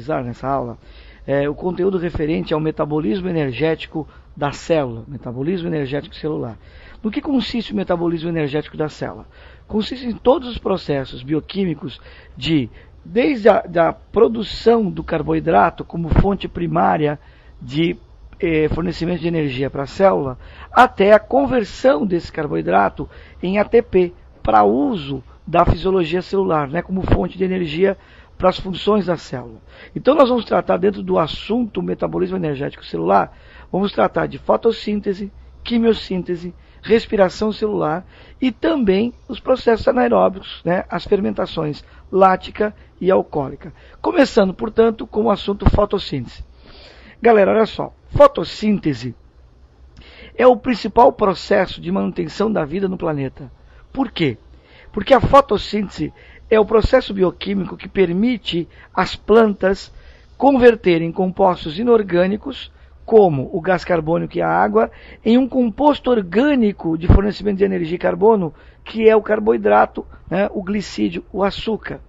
utilizar nessa aula é o conteúdo referente ao metabolismo energético da célula, metabolismo energético celular. No que consiste o metabolismo energético da célula? Consiste em todos os processos bioquímicos desde a produção do carboidrato como fonte primária de fornecimento de energia para a célula, até a conversão desse carboidrato em ATP para uso da fisiologia celular, né, como fonte de energia para as funções da célula. Então nós vamos tratar, dentro do assunto metabolismo energético celular, vamos tratar de fotossíntese, quimiossíntese, respiração celular e também os processos anaeróbicos, né, as fermentações lática e alcoólica. Começando, portanto, com o assunto fotossíntese. Galera, olha só, fotossíntese é o principal processo de manutenção da vida no planeta. Por quê? Porque a fotossíntese é o processo bioquímico que permite às plantas converterem compostos inorgânicos, como o gás carbônico e a água, em um composto orgânico de fornecimento de energia e carbono, que é o carboidrato, né, o glicídio, o açúcar.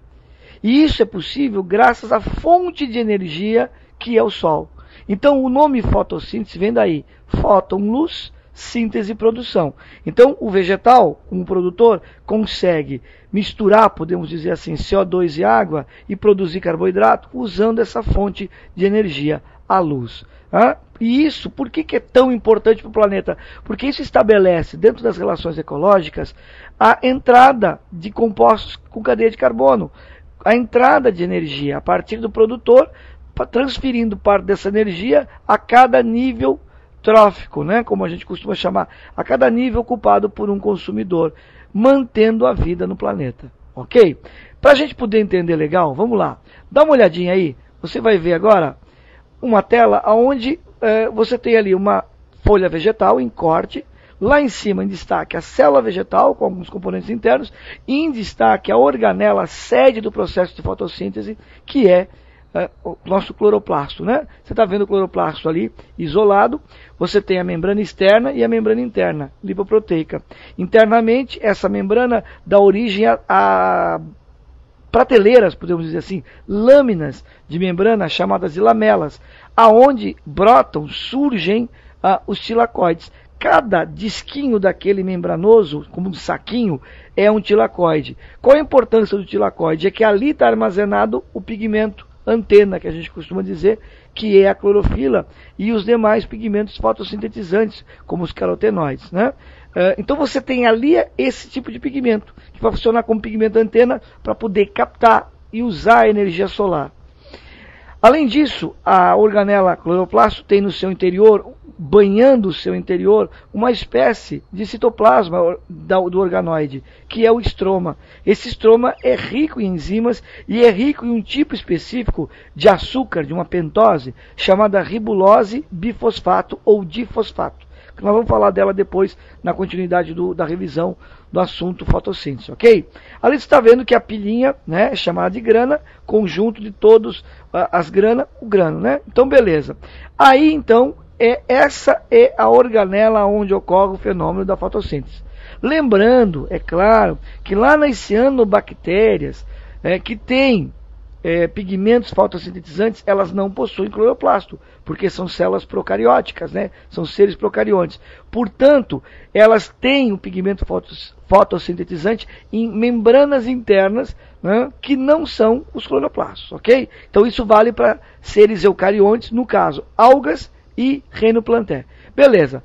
E isso é possível graças à fonte de energia que é o Sol. Então o nome fotossíntese vem daí, fóton, luz, síntese e produção. Então o vegetal, como produtor, consegue misturar, podemos dizer assim, CO2 e água e produzir carboidrato usando essa fonte de energia, a luz. E isso, por que é tão importante para o planeta? Porque isso estabelece, dentro das relações ecológicas, a entrada de compostos com cadeia de carbono, a entrada de energia a partir do produtor, transferindo parte dessa energia a cada nível trófico, né, como a gente costuma chamar, a cada nível ocupado por um consumidor, mantendo a vida no planeta. Ok? Para a gente poder entender legal, vamos lá. Dá uma olhadinha aí, você vai ver agora uma tela onde você tem ali uma folha vegetal em corte, lá em cima em destaque a célula vegetal com alguns componentes internos, e em destaque a organela, a sede do processo de fotossíntese, que é o nosso cloroplasto, né? Você está vendo o cloroplasto ali isolado, você tem a membrana externa e a membrana interna, lipoproteica. Internamente, essa membrana dá origem a prateleiras, podemos dizer assim, lâminas de membrana chamadas de lamelas, aonde brotam, surgem os tilacoides. Cada disquinho daquele membranoso, como um saquinho, é um tilacoide. Qual a importância do tilacoide? É que ali está armazenado o pigmento antena, que a gente costuma dizer, que é a clorofila e os demais pigmentos fotossintetizantes, como os carotenoides, né? Então você tem ali esse tipo de pigmento, que vai funcionar como pigmento antena para poder captar e usar a energia solar. Além disso, a organela cloroplasto tem no seu interior, banhando o seu interior, uma espécie de citoplasma do organoide, que é o estroma. Esse estroma é rico em enzimas e é rico em um tipo específico de açúcar, de uma pentose, chamada ribulose bifosfato ou difosfato. Nós vamos falar dela depois na continuidade da revisão do assunto fotossíntese, ok? Ali você está vendo que a pilhinha, né, é chamada de grana, conjunto de todos as granas, o grano, né? Então, beleza. Aí, então, essa é a organela onde ocorre o fenômeno da fotossíntese. Lembrando, é claro, que lá nas cianobactérias, que têm pigmentos fotossintetizantes, elas não possuem cloroplasto, porque são células procarióticas, né? São seres procariontes. Portanto, elas têm o pigmento fotossintetizante em membranas internas, né, que não são os cloroplastos, ok? Então isso vale para seres eucariontes, no caso, algas e reino plantae. Beleza.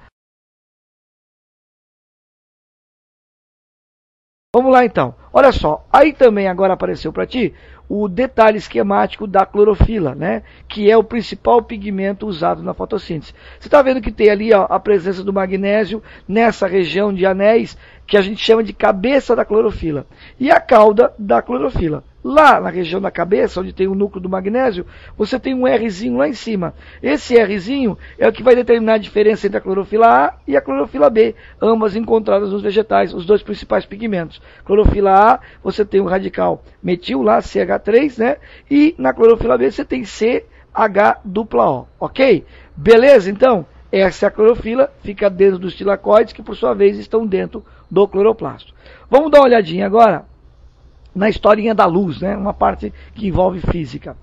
Vamos lá então. Olha só, aí também agora apareceu para ti o detalhe esquemático da clorofila, né? Que é o principal pigmento usado na fotossíntese. Você está vendo que tem ali a presença do magnésio nessa região de anéis, que a gente chama de cabeça da clorofila, e a cauda da clorofila. Lá na região da cabeça, onde tem o núcleo do magnésio, você tem um Rzinho lá em cima. Esse Rzinho é o que vai determinar a diferença entre a clorofila A e a clorofila B, ambas encontradas nos vegetais, os dois principais pigmentos. Clorofila A, você tem o radical metil lá, CH3, né? E na clorofila B você tem CH-O, ok? Beleza, então? Essa é a clorofila, fica dentro dos tilacoides, que por sua vez estão dentro do cloroplasto. Vamos dar uma olhadinha agora na historinha da luz, né? Uma parte que envolve física.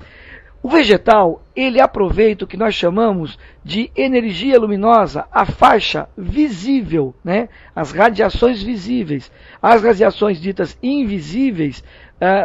O vegetal, ele aproveita o que nós chamamos de energia luminosa, a faixa visível, né? As radiações visíveis. As radiações ditas invisíveis,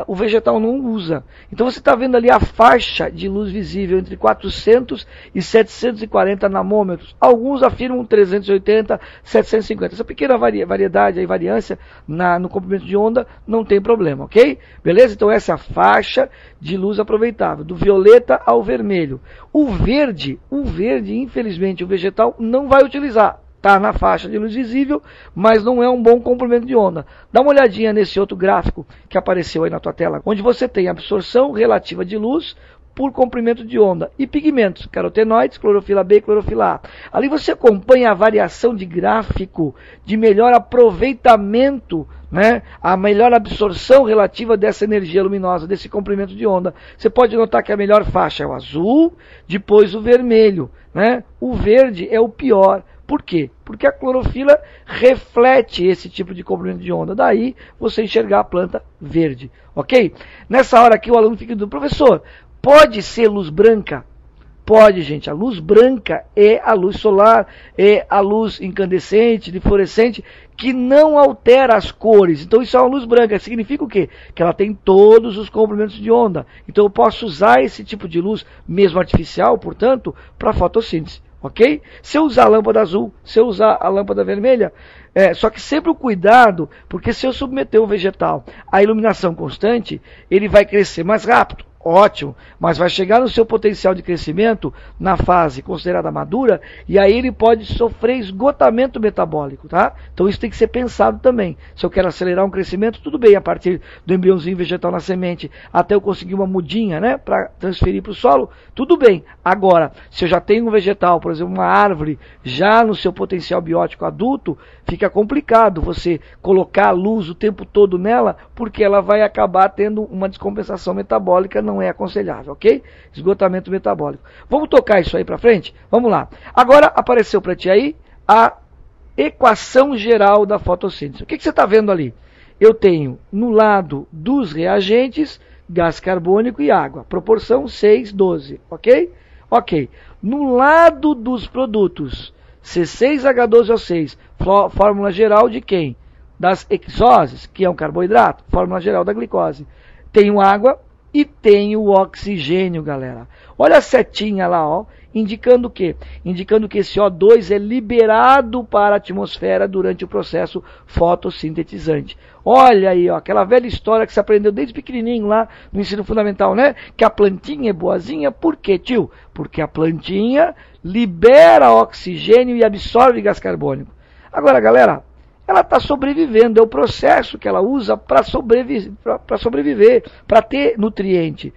o vegetal não usa. Então você está vendo ali a faixa de luz visível entre 400 e 740 nanômetros. Alguns afirmam 380, 750. Essa pequena variedade, a variância no comprimento de onda não tem problema, ok? Beleza? Então essa é a faixa de luz aproveitável, do violeta ao vermelho. O verde, infelizmente, o vegetal não vai utilizar. Está na faixa de luz visível, mas não é um bom comprimento de onda. Dá uma olhadinha nesse outro gráfico que apareceu aí na tua tela, onde você tem absorção relativa de luz por comprimento de onda e pigmentos, carotenoides, clorofila B e clorofila A. Ali você acompanha a variação de gráfico de melhor aproveitamento, né, a melhor absorção relativa dessa energia luminosa, desse comprimento de onda. Você pode notar que a melhor faixa é o azul, depois o vermelho, né? O verde é o pior. Por quê? Porque a clorofila reflete esse tipo de comprimento de onda. Daí você enxergar a planta verde, ok? Nessa hora aqui o aluno fica dizendo, professor, pode ser luz branca? Pode, gente. A luz branca é a luz solar, é a luz incandescente, de fluorescente, que não altera as cores. Então isso é uma luz branca. Significa o quê? Que ela tem todos os comprimentos de onda. Então eu posso usar esse tipo de luz, mesmo artificial, portanto, para fotossíntese. Ok? Se eu usar a lâmpada azul, se eu usar a lâmpada vermelha, só que sempre o cuidado, porque se eu submeter o vegetal à iluminação constante, ele vai crescer mais rápido. Ótimo, mas vai chegar no seu potencial de crescimento na fase considerada madura e aí ele pode sofrer esgotamento metabólico, tá? Então isso tem que ser pensado também. Se eu quero acelerar um crescimento, tudo bem, a partir do embriãozinho vegetal na semente até eu conseguir uma mudinha, né, para transferir para o solo, tudo bem. Agora, se eu já tenho um vegetal, por exemplo, uma árvore, já no seu potencial biótico adulto, fica complicado você colocar a luz o tempo todo nela, porque ela vai acabar tendo uma descompensação metabólica, não é aconselhável, ok? Esgotamento metabólico. Vamos tocar isso aí para frente? Vamos lá. Agora apareceu para ti aí a equação geral da fotossíntese. O que você está vendo ali? Eu tenho no lado dos reagentes gás carbônico e água. Proporção 6:12, ok? Ok. No lado dos produtos, C6H12O6, fórmula geral de quem? Das hexoses, que é um carboidrato, fórmula geral da glicose. Tenho água e tenho o oxigênio, galera. Olha a setinha lá, ó, indicando o quê? Indicando que esse O2 é liberado para a atmosfera durante o processo fotossintetizante. Olha aí, ó, aquela velha história que você aprendeu desde pequenininho lá no ensino fundamental, né? Que a plantinha é boazinha. Por quê, tio? Porque a plantinha libera oxigênio e absorve gás carbônico. Agora, galera, ela está sobrevivendo, é o processo que ela usa para sobreviver, para ter nutriente.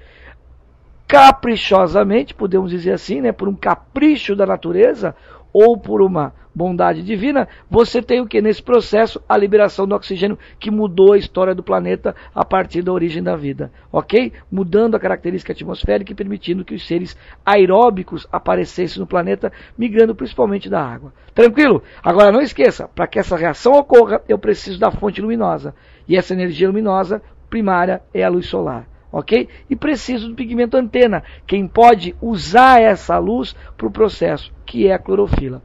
Caprichosamente, podemos dizer assim, né, por um capricho da natureza, ou por uma bondade divina, você tem o que nesse processo? A liberação do oxigênio, que mudou a história do planeta a partir da origem da vida, ok? Mudando a característica atmosférica e permitindo que os seres aeróbicos aparecessem no planeta, migrando principalmente da água. Tranquilo? Agora não esqueça, para que essa reação ocorra, eu preciso da fonte luminosa. E essa energia luminosa primária é a luz solar. Ok? E preciso do pigmento antena, quem pode usar essa luz para o processo, que é a clorofila.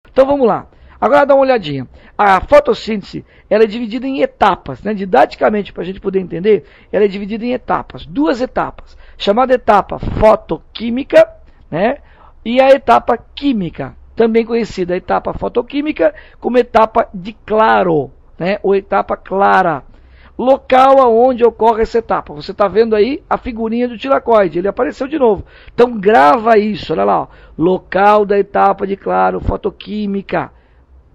Então vamos lá. Agora dá uma olhadinha. A fotossíntese, ela é dividida em etapas, né? Didaticamente, para a gente poder entender, ela é dividida em etapas, duas etapas, chamada etapa fotoquímica, né? E a etapa química, também conhecida a etapa fotoquímica como etapa de claro, né? Ou etapa clara. Local aonde ocorre essa etapa. Você está vendo aí a figurinha do tilacoide. Ele apareceu de novo. Então grava isso. Olha lá. Ó. Local da etapa de claro, fotoquímica.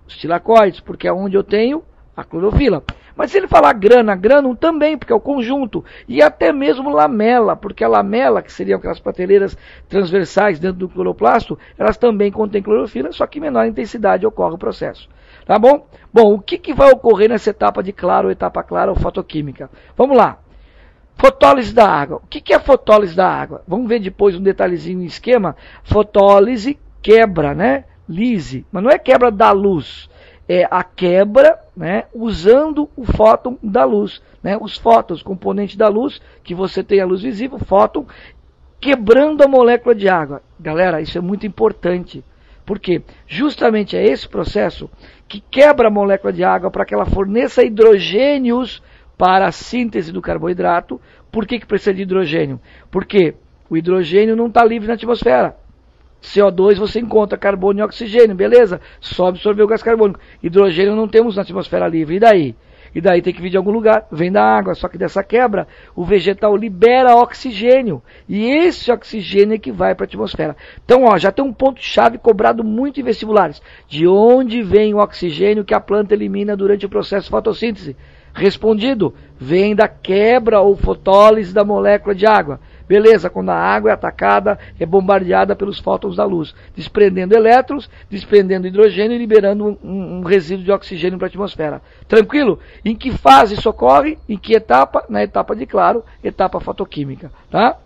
Os tilacoides, porque é onde eu tenho a clorofila. Mas se ele falar grana, grânum também, porque é o conjunto. E até mesmo lamela, porque a lamela, que seriam aquelas prateleiras transversais dentro do cloroplasto, elas também contêm clorofila, só que em menor intensidade ocorre o processo. Tá bom? Bom, o que vai ocorrer nessa etapa de claro, etapa clara ou fotoquímica? Vamos lá. Fotólise da água. O que é a fotólise da água? Vamos ver depois um detalhezinho em esquema. Fotólise quebra, né? Lise. Mas não é quebra da luz. é a quebra, né, usando o fóton da luz, né, os fótons, componentes da luz, que você tem a luz visível, fóton, quebrando a molécula de água. Galera, isso é muito importante, porque justamente é esse processo que quebra a molécula de água para que ela forneça hidrogênios para a síntese do carboidrato. Por que precisa de hidrogênio? Porque o hidrogênio não está livre na atmosfera. CO2 você encontra carbono e oxigênio, beleza? Só absorver o gás carbônico. Hidrogênio não temos na atmosfera livre. E daí? E daí tem que vir de algum lugar, vem da água. Só que dessa quebra, o vegetal libera oxigênio. E esse oxigênio é que vai para a atmosfera. Então, ó, já tem um ponto-chave cobrado muito em vestibulares. De onde vem o oxigênio que a planta elimina durante o processo de fotossíntese? Respondido, vem da quebra ou fotólise da molécula de água. Beleza, quando a água é atacada, é bombardeada pelos fótons da luz, desprendendo elétrons, desprendendo hidrogênio e liberando um resíduo de oxigênio para a atmosfera. Tranquilo? Em que fase isso ocorre? Em que etapa? Na etapa de claro, etapa fotoquímica. Tá?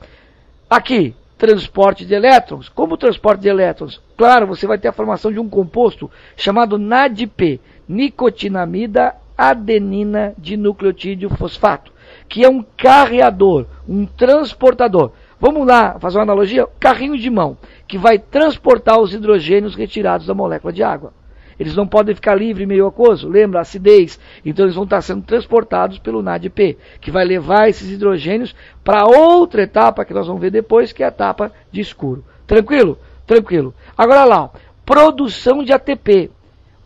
Aqui, transporte de elétrons. Como o transporte de elétrons? Claro, você vai ter a formação de um composto chamado NADP, nicotinamida adenina dinucleotídeo fosfato, que é um carreador, um transportador. Vamos lá fazer uma analogia? Carrinho de mão, que vai transportar os hidrogênios retirados da molécula de água. Eles não podem ficar livre meio aquoso, lembra? Acidez. Então eles vão estar sendo transportados pelo NADP, que vai levar esses hidrogênios para outra etapa, que nós vamos ver depois, que é a etapa de escuro. Tranquilo? Tranquilo. Agora lá, ó, produção de ATP.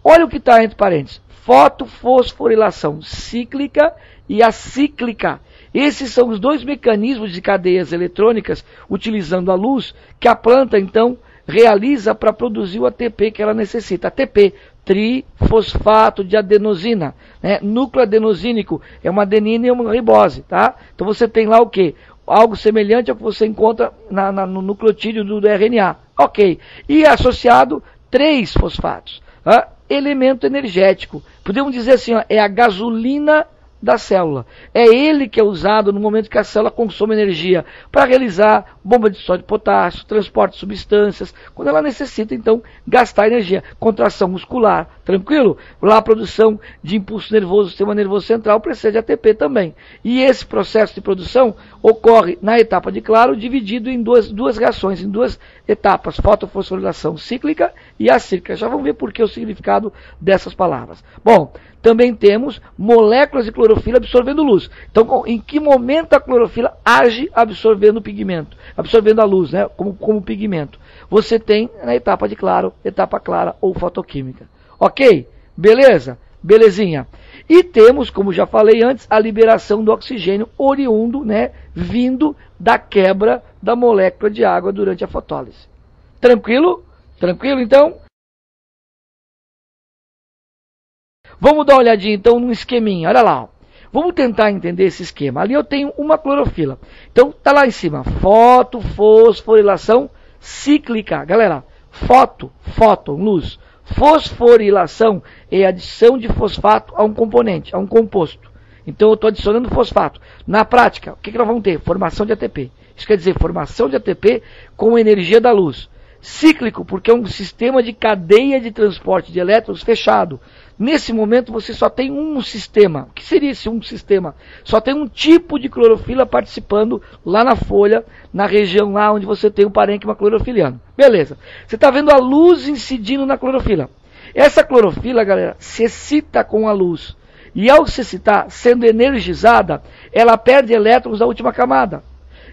Olha o que está entre parênteses. Fotofosforilação cíclica e acíclica. Esses são os dois mecanismos de cadeias eletrônicas, utilizando a luz, que a planta, então, realiza para produzir o ATP que ela necessita. ATP, trifosfato de adenosina. Né? Núcleo adenosínico é uma adenina e uma ribose. Tá? Então você tem lá o quê? Algo semelhante ao que você encontra no nucleotídeo do RNA. Ok. E associado, 3 fosfatos. Tá? Elemento energético. Podemos dizer assim, ó, é a gasolina da célula. É ele que é usado no momento que a célula consome energia para realizar bomba de sódio e potássio, transporte de substâncias, quando ela necessita, então, gastar energia. Contração muscular, tranquilo? Lá a produção de impulso nervoso, sistema nervoso central, precisa de ATP também. E esse processo de produção ocorre na etapa de claro, dividido em duas reações, em duas etapas, fotofosforilação cíclica e acíclica. Já vamos ver por que o significado dessas palavras. Bom, também temos moléculas de clorofila absorvendo luz. Então, em que momento a clorofila age absorvendo o pigmento? Absorvendo a luz, né? Como pigmento. Você tem na etapa de claro, etapa clara ou fotoquímica. Ok? Beleza? Belezinha. E temos, como já falei antes, a liberação do oxigênio oriundo, né? Vindo da quebra da molécula de água durante a fotólise. Tranquilo? Tranquilo, então? Vamos dar uma olhadinha então no esqueminha, olha lá. Ó. Vamos tentar entender esse esquema. Ali eu tenho uma clorofila. Então tá lá em cima, fotofosforilação cíclica. Galera, fóton, luz. Fosforilação é adição de fosfato a um componente, a um composto. Então eu estou adicionando fosfato. Na prática, o que nós vamos ter? Formação de ATP. Isso quer dizer formação de ATP com energia da luz. Cíclico, porque é um sistema de cadeia de transporte de elétrons fechado. Nesse momento você só tem um sistema. O que seria esse um sistema? Só tem um tipo de clorofila participando lá na folha, na região lá onde você tem o parênquima clorofiliano. Beleza. Você está vendo a luz incidindo na clorofila. Essa clorofila, galera, se excita com a luz. E ao se excitar, sendo energizada, ela perde elétrons da última camada.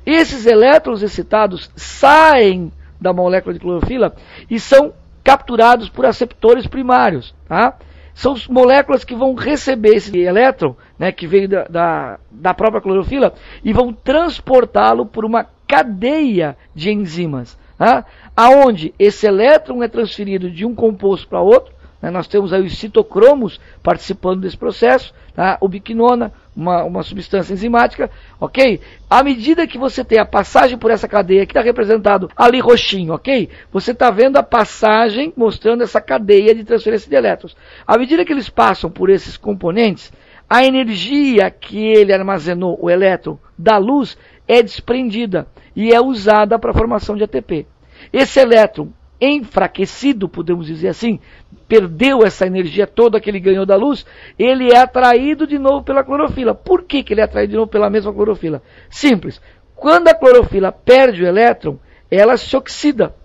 Esses elétrons excitados saem da molécula de clorofila e são capturados por aceptores primários. Tá? São as moléculas que vão receber esse elétron, né, que veio da própria clorofila, e vão transportá-lo por uma cadeia de enzimas, tá? Aonde esse elétron é transferido de um composto para outro. Nós temos aí os citocromos participando desse processo, tá? Ubiquinona, uma substância enzimática, ok? À medida que você tem a passagem por essa cadeia, que está representado ali roxinho, ok? Você está vendo a passagem mostrando essa cadeia de transferência de elétrons. À medida que eles passam por esses componentes, a energia que ele armazenou, o elétron, da luz, é desprendida e é usada para a formação de ATP. Esse elétron enfraquecido, podemos dizer assim, perdeu essa energia toda que ele ganhou da luz, ele é atraído de novo pela clorofila. Por que ele é atraído de novo pela mesma clorofila? Simples. Quando a clorofila perde o elétron, ela se oxida,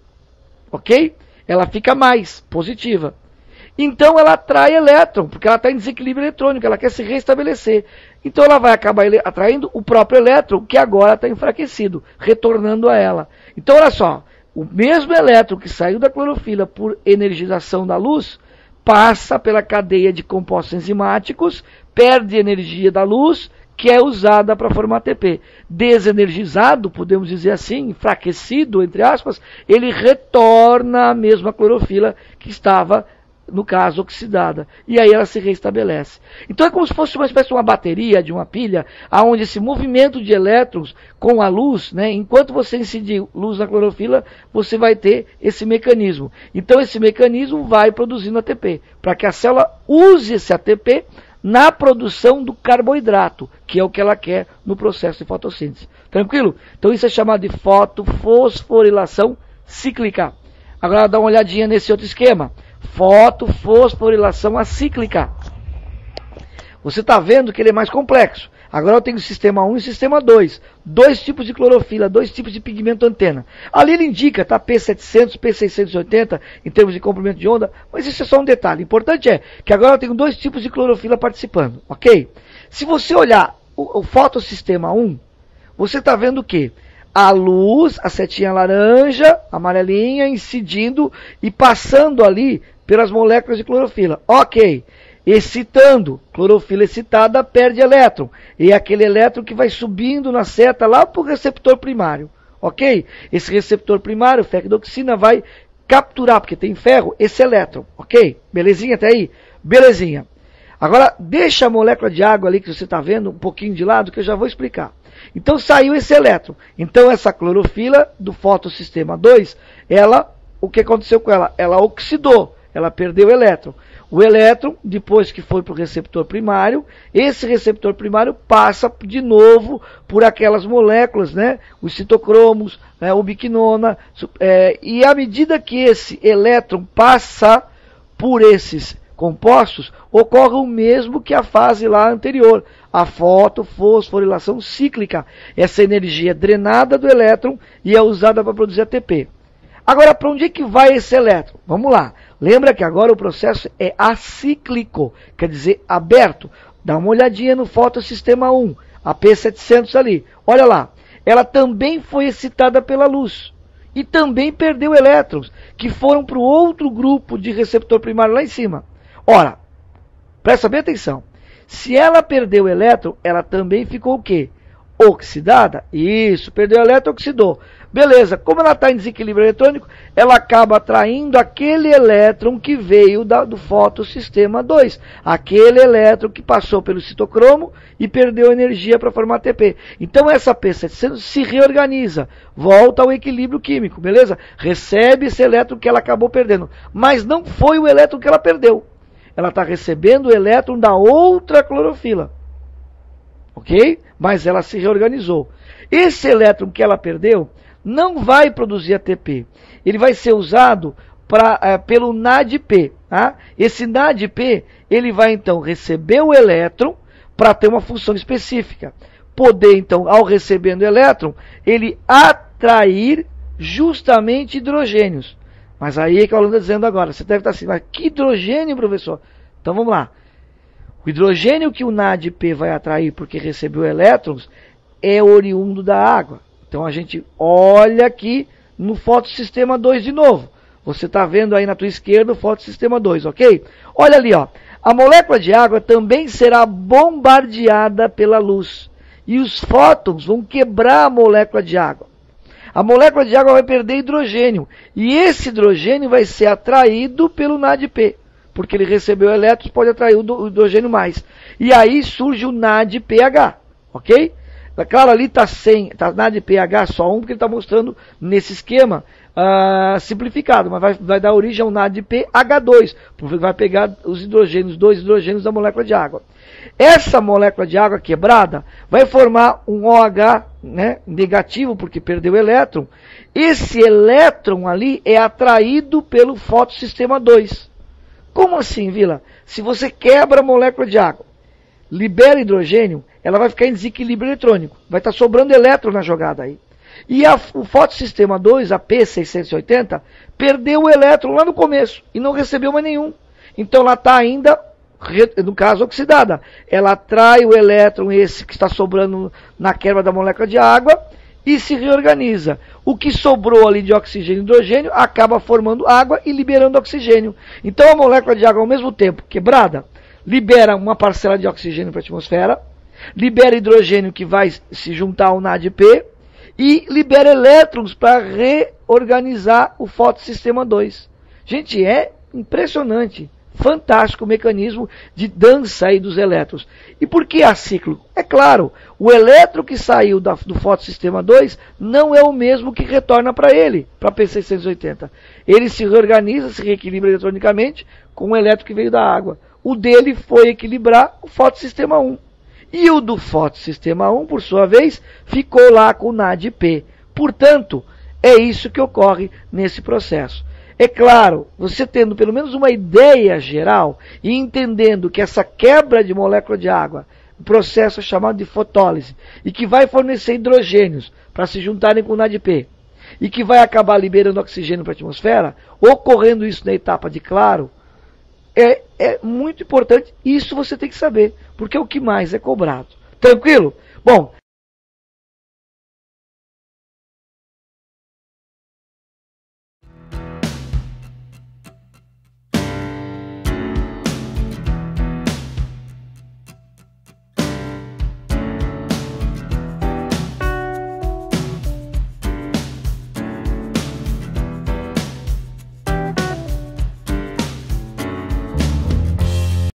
ok? Ela fica mais positiva. Então ela atrai elétron, porque ela está em desequilíbrio eletrônico, ela quer se restabelecer. Então ela vai acabar atraindo o próprio elétron, que agora está enfraquecido, retornando a ela. Então olha só, o mesmo elétron que saiu da clorofila por energização da luz, passa pela cadeia de compostos enzimáticos, perde energia da luz, que é usada para formar ATP. Desenergizado, podemos dizer assim, enfraquecido, entre aspas, ele retorna à mesma clorofila que estava, no caso, oxidada. E aí ela se restabelece. Então é como se fosse uma espécie de uma bateria, de uma pilha, onde esse movimento de elétrons com a luz, né, enquanto você incidir luz na clorofila, você vai ter esse mecanismo. Então esse mecanismo vai produzindo ATP, para que a célula use esse ATP na produção do carboidrato, que é o que ela quer no processo de fotossíntese. Tranquilo? Então isso é chamado de fotofosforilação cíclica. Agora dá uma olhadinha nesse outro esquema. Fotofosforilação acíclica. Você está vendo que ele é mais complexo. Agora eu tenho o sistema 1 e o sistema 2. Dois tipos de clorofila, dois tipos de pigmento antena. Ali ele indica, tá? P700, P680, em termos de comprimento de onda, mas isso é só um detalhe. O importante é que agora eu tenho dois tipos de clorofila participando, ok? Se você olhar o fotossistema 1, você está vendo o quê? A luz, a setinha laranja, amarelinha, incidindo e passando ali pelas moléculas de clorofila. Ok. Excitando, clorofila excitada perde elétron. E é aquele elétron que vai subindo na seta lá para o receptor primário. Ok? Esse receptor primário, ferridoxina, vai capturar, porque tem ferro, esse elétron. Ok? Belezinha até aí? Belezinha. Agora, deixa a molécula de água ali que você está vendo um pouquinho de lado, que eu já vou explicar. Então saiu esse elétron. Então essa clorofila do fotossistema 2, o que aconteceu com ela? Ela oxidou, ela perdeu o elétron. O elétron, depois que foi para o receptor primário, esse receptor primário passa de novo por aquelas moléculas, né? Os citocromos, né? Ubiquinona, e à medida que esse elétron passa por esses compostos, ocorre o mesmo que a fase lá anterior, a fotofosforilação cíclica. Essa energia é drenada do elétron e é usada para produzir ATP. Agora, para onde é que vai esse elétron? Vamos lá. Lembra que agora o processo é acíclico, quer dizer, aberto. Dá uma olhadinha no fotossistema 1, a P700 ali. Olha lá, ela também foi excitada pela luz. E também perdeu elétrons, que foram para o outro grupo de receptor primário lá em cima. Ora, presta bem atenção. Se ela perdeu o elétron, ela também ficou o quê? Oxidada? Isso, perdeu o elétron, oxidou. Beleza, como ela está em desequilíbrio eletrônico, ela acaba atraindo aquele elétron que veio do fotossistema 2. Aquele elétron que passou pelo citocromo e perdeu energia para formar ATP. Então essa P700 se reorganiza, volta ao equilíbrio químico, beleza? Recebe esse elétron que ela acabou perdendo. Mas não foi o elétron que ela perdeu. Ela está recebendo o elétron da outra clorofila. Ok? Mas ela se reorganizou. Esse elétron que ela perdeu não vai produzir ATP. Ele vai ser usado pelo NADP. Tá? Esse NADP, ele vai então receber o elétron para ter uma função específica. Poder então, ao recebendo o elétron, ele atrair justamente hidrogênios. Mas aí é que o aluno está dizendo agora, você deve estar assim, mas que hidrogênio, professor? Então vamos lá. O hidrogênio que o NADP vai atrair porque recebeu elétrons é oriundo da água. Então a gente olha aqui no fotossistema 2 de novo. Você está vendo aí na tua esquerda o fotossistema 2, ok? Olha ali, ó. A molécula de água também será bombardeada pela luz. E os fótons vão quebrar a molécula de água. A molécula de água vai perder hidrogênio. E esse hidrogênio vai ser atraído pelo NADP. Porque ele recebeu elétrons, pode atrair o hidrogênio mais. E aí surge o NADPH, ok? Claro, ali está NADPH só 1, porque ele está mostrando nesse esquema simplificado, mas vai dar origem a um NADP H2, porque vai pegar os hidrogênios, 2 hidrogênios da molécula de água. Essa molécula de água quebrada vai formar um OH, né, negativo, porque perdeu o elétron. Esse elétron ali é atraído pelo fotossistema 2. Como assim, Vila? Se você quebra a molécula de água, libera hidrogênio, ela vai ficar em desequilíbrio eletrônico. Vai estar sobrando elétron na jogada aí. E o fotossistema 2, a P680, perdeu o elétron lá no começo e não recebeu mais nenhum. Então ela está ainda, no caso, oxidada. Ela atrai o elétron, esse que está sobrando na quebra da molécula de água, e se reorganiza. O que sobrou ali de oxigênio e hidrogênio acaba formando água e liberando oxigênio. Então a molécula de água, ao mesmo tempo quebrada, libera uma parcela de oxigênio para a atmosfera, libera hidrogênio que vai se juntar ao NADP, e libera elétrons para reorganizar o fotossistema 2. Gente, é impressionante, fantástico o mecanismo de dança aí dos elétrons. E por que acíclico? É claro, o elétron que saiu do fotossistema 2 não é o mesmo que retorna para ele, para P680. Ele se reorganiza, se reequilibra eletronicamente com o elétron que veio da água. O dele foi equilibrar o fotossistema 1. E o do fotossistema 1, por sua vez, ficou lá com o NADP. Portanto, é isso que ocorre nesse processo. É claro, você tendo pelo menos uma ideia geral e entendendo que essa quebra de molécula de água, o processo é chamado de fotólise, e que vai fornecer hidrogênios para se juntarem com o NADP, e que vai acabar liberando oxigênio para a atmosfera, ocorrendo isso na etapa de claro, é muito importante. Isso você tem que saber, porque é o que mais é cobrado. Tranquilo? Bom,